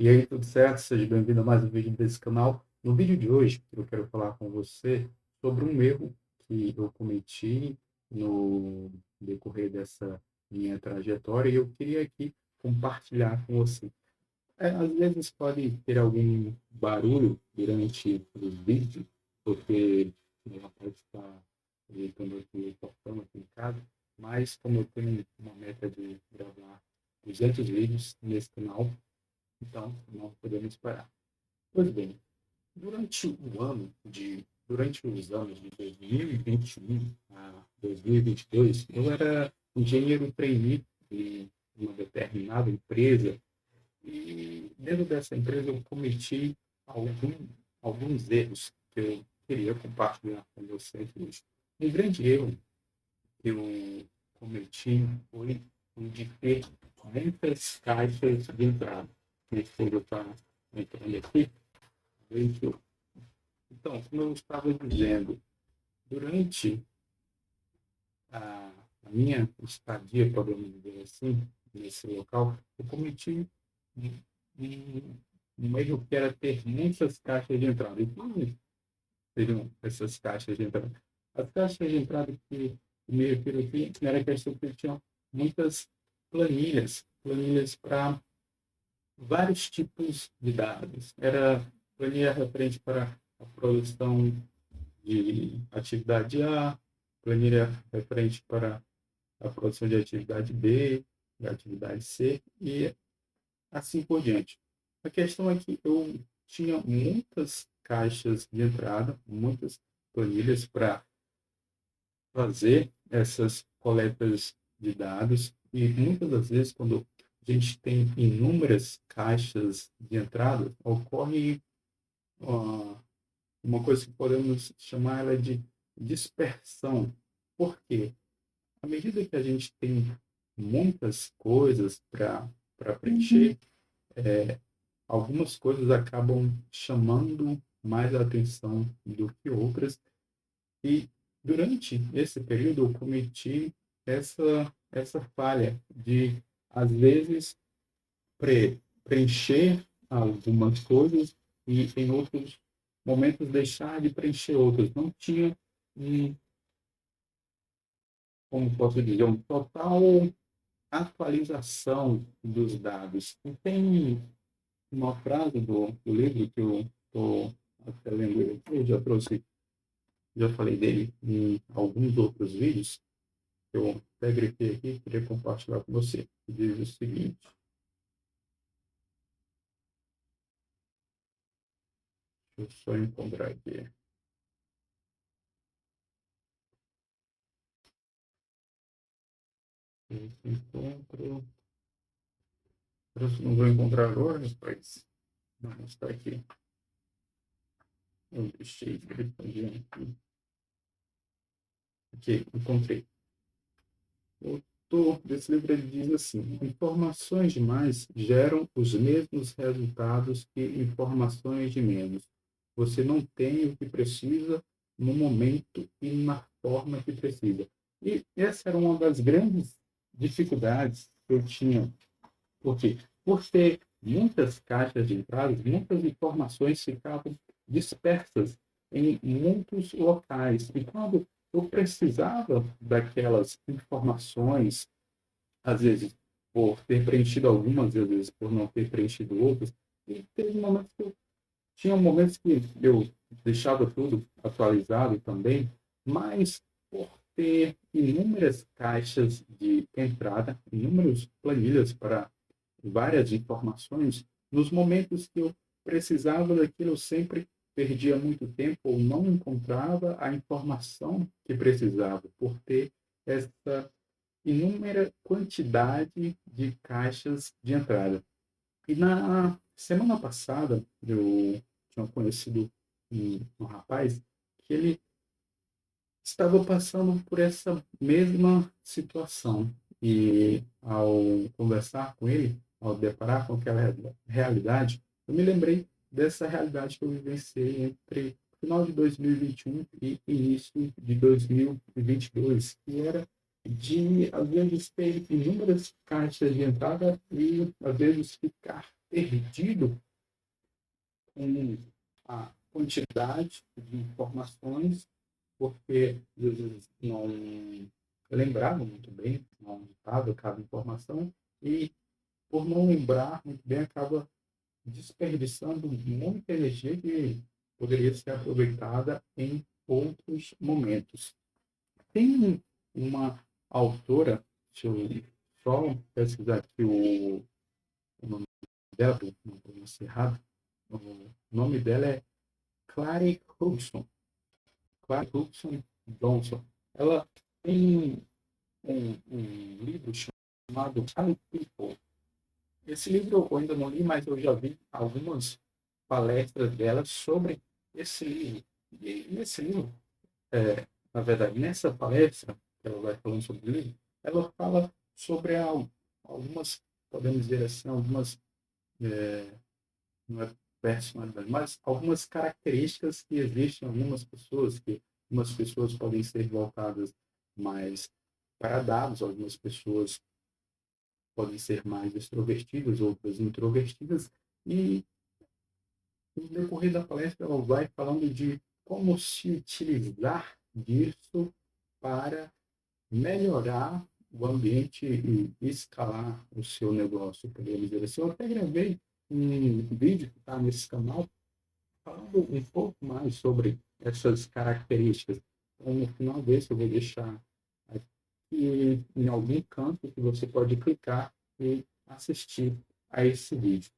E aí, tudo certo? Seja bem-vindo a mais um vídeo desse canal. No vídeo de hoje, eu quero falar com você sobre um erro que eu cometi no decorrer dessa minha trajetória e eu queria aqui compartilhar com você. Às vezes pode ter algum barulho durante os vídeos, porque meu rapaz está ajeitando aqui o portão aqui em casa, mas como eu tenho uma meta de gravar 200 vídeos nesse canal, então não podemos parar. Pois bem, durante os anos de 2021 a 2022, eu era engenheiro trainee em uma determinada empresa e dentro dessa empresa eu cometi algum, alguns erros que eu queria compartilhar com vocês hoje. Um grande erro que eu cometi foi o de ter muitas caixas de entrada. Minha esposa está entrando aqui. Então, como eu estava dizendo, durante a, a minha estadia, podemos dizer assim, nesse local, eu cometi um, um, um erro que era ter muitas caixas de entrada. E quais seriam essas caixas de entrada? As caixas de entrada que me refiro aqui era a questão que tinham muitas planilhas para vários tipos de dados. Era planilha referente para a produção de atividade A, planilha referente para a produção de atividade B, de atividade C e assim por diante. A questão é que eu tinha muitas caixas de entrada, muitas planilhas para fazer essas coletas de dados e muitas das vezes quando a gente tem inúmeras caixas de entrada, ocorre uh, uma coisa que podemos chamar ela de dispersão. Por quê? À medida que a gente tem muitas coisas para preencher, algumas coisas acabam chamando mais a atenção do que outras. E durante esse período eu cometi essa falha de, às vezes, preencher algumas coisas e em outros momentos deixar de preencher outras. Não tinha um, como posso dizer, um total atualização dos dados. E tem uma frase do livro que eu estou até lendo ele aqui, eu já falei dele em alguns outros vídeos, que eu até grifei aqui e queria compartilhar com você. Que diz o seguinte, deixa eu só encontrar aqui. Encontro. Eu não vou encontrar agora, mas não está aqui. Eu deixei grifadinho aqui. Ok, encontrei. O autor desse livro ele diz assim: informações demais geram os mesmos resultados que informações de menos. Você não tem o que precisa no momento e na forma que precisa. E essa era uma das grandes dificuldades que eu tinha. Por quê? Por ter muitas caixas de entrada, muitas informações ficavam dispersas em muitos locais. E quando eu precisava daquelas informações, às vezes por ter preenchido algumas, às vezes por não ter preenchido outras, e teve momentos que eu tinha momentos que eu deixava tudo atualizado também, mas por ter inúmeras caixas de entrada, inúmeras planilhas para várias informações, nos momentos que eu precisava daquilo, eu sempre perdia muito tempo ou não encontrava a informação que precisava, por ter essa inúmera quantidade de caixas de entrada. E na semana passada, eu tinha conhecido um rapaz que ele estava passando por essa mesma situação. E ao conversar com ele, ao deparar com aquela realidade, eu me lembrei dessa realidade que eu vivenciei entre final de 2021 e início de 2022, que era de, às vezes, ter inúmeras caixas de entrada e, às vezes, ficar perdido com a quantidade de informações, porque às vezes não lembrava muito bem onde estava cada informação, e por não lembrar muito bem, acaba desperdiçando muita energia que poderia ser aproveitada em outros momentos. Tem uma autora, deixa eu só pesquisar aqui o nome dela, não pronunciei errado. O nome dela é Clary Hudson. Clary Hudson Johnson. Ela tem um livro chamado Common People. Esse livro eu ainda não li, mas eu já vi algumas palestras dela sobre esse livro. E nesse livro, na verdade, nessa palestra, que ela vai falando sobre o livro, ela fala sobre algumas, podemos dizer assim, algumas, não é personalidade, mas algumas características que existem em algumas pessoas, que algumas pessoas podem ser voltadas mais para dados, algumas pessoas podem ser mais extrovertidas, outras introvertidas, e no decorrer da palestra ela vai falando de como se utilizar disso para melhorar o ambiente e escalar o seu negócio, podemos dizer assim. Eu até gravei um vídeo que está nesse canal falando um pouco mais sobre essas características. Então, no final desse, eu vou deixar aqui em algum canto que você pode clicar e assistir a esse vídeo.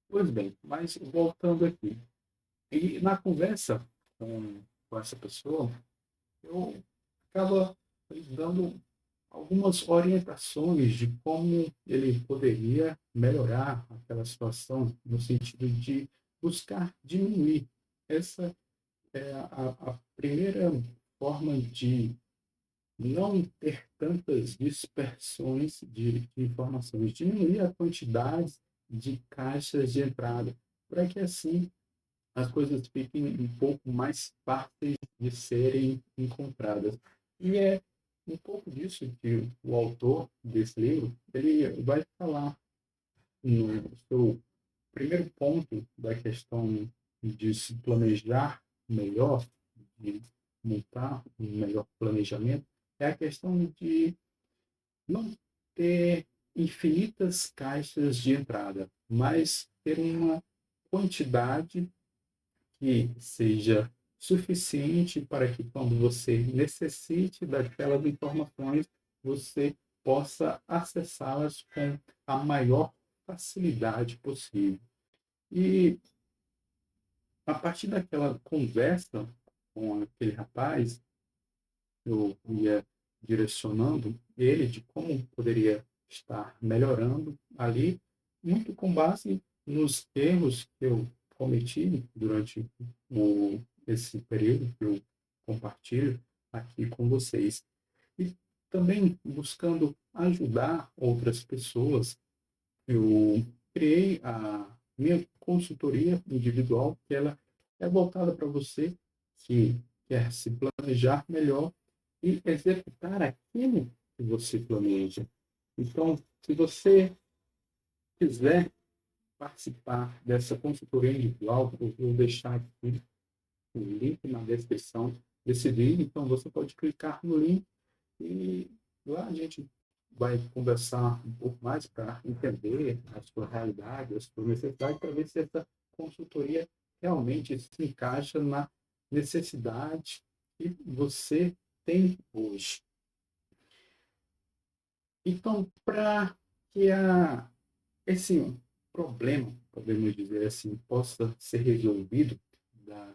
Pois bem, mas voltando aqui. E na conversa com essa pessoa, eu acaba dando algumas orientações de como ele poderia melhorar aquela situação, no sentido de buscar diminuir. Essa é a primeira forma de não ter tantas dispersões de informações, diminuir a quantidade de caixas de entrada, para que assim as coisas fiquem um pouco mais fáceis de serem encontradas. E é um pouco disso que o autor desse livro ele vai falar no seu primeiro ponto da questão de se planejar melhor, de montar um melhor planejamento, é a questão de não ter infinitas caixas de entrada, mas ter uma quantidade que seja suficiente para que quando você necessite daquelas informações, você possa acessá-las com a maior facilidade possível. E a partir daquela conversa com aquele rapaz, eu ia direcionando ele de como poderia estar melhorando ali, muito com base nos erros que eu cometi durante esse período que eu compartilho aqui com vocês. E também buscando ajudar outras pessoas, eu criei a minha consultoria individual, que ela é voltada para você que quer se planejar melhor e executar aquilo que você planeja. Então, se você quiser participar dessa consultoria individual, eu vou deixar aqui o link na descrição desse vídeo. Então, você pode clicar no link e lá a gente vai conversar um pouco mais para entender a sua realidade, a sua necessidade, para ver se essa consultoria realmente se encaixa na necessidade que você tem hoje. Então, para que esse problema, podemos dizer assim, possa ser resolvido, da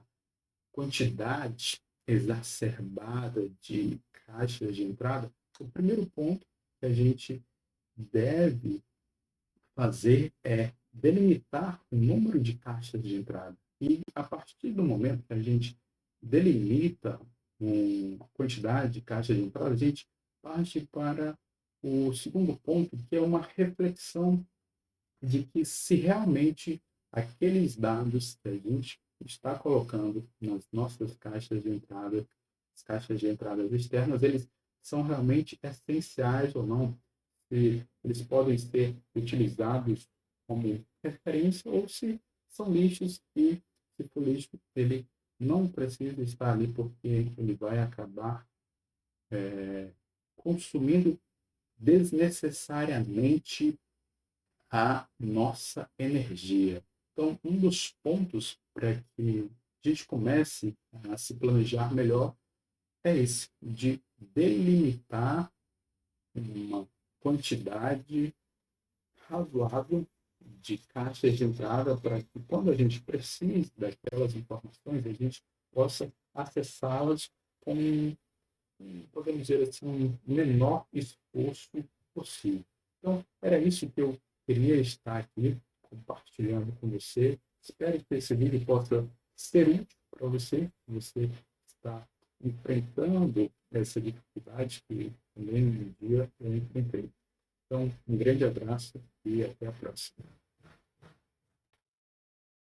quantidade exacerbada de caixas de entrada, o primeiro ponto que a gente deve fazer é delimitar o número de caixas de entrada. E a partir do momento que a gente delimita uma quantidade de caixas de entrada, a gente parte para o segundo ponto, que é uma reflexão de que se realmente aqueles dados que a gente está colocando nas nossas caixas de entrada, as caixas de entradas externas, eles são realmente essenciais ou não, se eles podem ser utilizados como referência ou se são lixos que, se for lixo, ele não precisa estar ali porque ele vai acabar consumindo desnecessariamente a nossa energia. Então, um dos pontos para que a gente comece a se planejar melhor é esse, de delimitar uma quantidade razoável de caixas de entrada para que, quando a gente precise daquelas informações, a gente possa acessá-las com, podemos dizer assim, um menor esforço possível. Então, era isso que eu queria estar aqui compartilhando com você. Espero que esse vídeo possa ser útil para você, se você está enfrentando essa dificuldade que também um dia eu enfrentei. Então, um grande abraço e até a próxima.